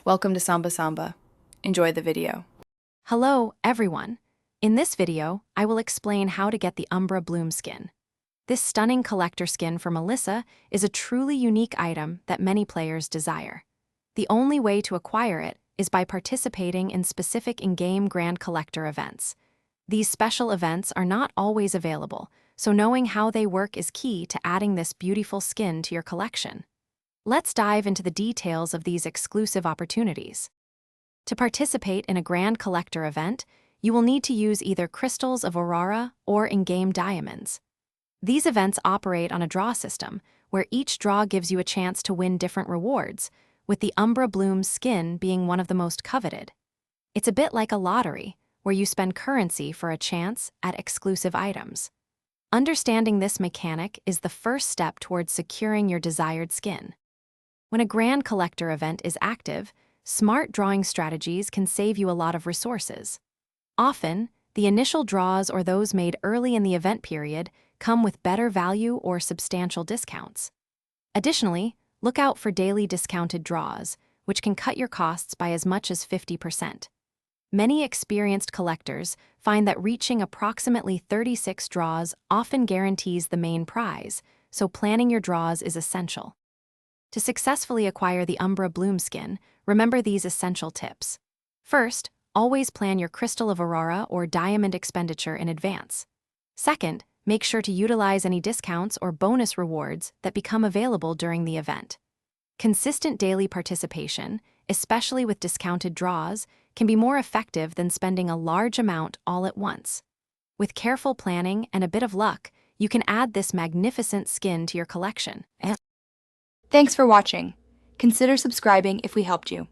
Welcome to Samba Samba. Enjoy the video. Hello, everyone. In this video, I will explain how to get the Umbra Bloom skin. This stunning collector skin for Melissa is a truly unique item that many players desire. The only way to acquire it is by participating in specific in-game Grand Collector events. These special events are not always available, so knowing how they work is key to adding this beautiful skin to your collection. Let's dive into the details of these exclusive opportunities. To participate in a Grand Collector event, you will need to use either crystals of Aurora or in-game diamonds. These events operate on a draw system, where each draw gives you a chance to win different rewards, with the Umbra Bloom skin being one of the most coveted. It's a bit like a lottery, where you spend currency for a chance at exclusive items. Understanding this mechanic is the first step towards securing your desired skin. When a Grand Collector event is active, smart drawing strategies can save you a lot of resources. Often, the initial draws or those made early in the event period come with better value or substantial discounts. Additionally, look out for daily discounted draws, which can cut your costs by as much as 50%. Many experienced collectors find that reaching approximately 36 draws often guarantees the main prize, so planning your draws is essential. To successfully acquire the Umbra Bloom skin, remember these essential tips. First, always plan your Crystal of Aurora or diamond expenditure in advance. Second, make sure to utilize any discounts or bonus rewards that become available during the event. Consistent daily participation, especially with discounted draws, can be more effective than spending a large amount all at once. With careful planning and a bit of luck, you can add this magnificent skin to your collection. Thanks for watching. Consider subscribing if we helped you.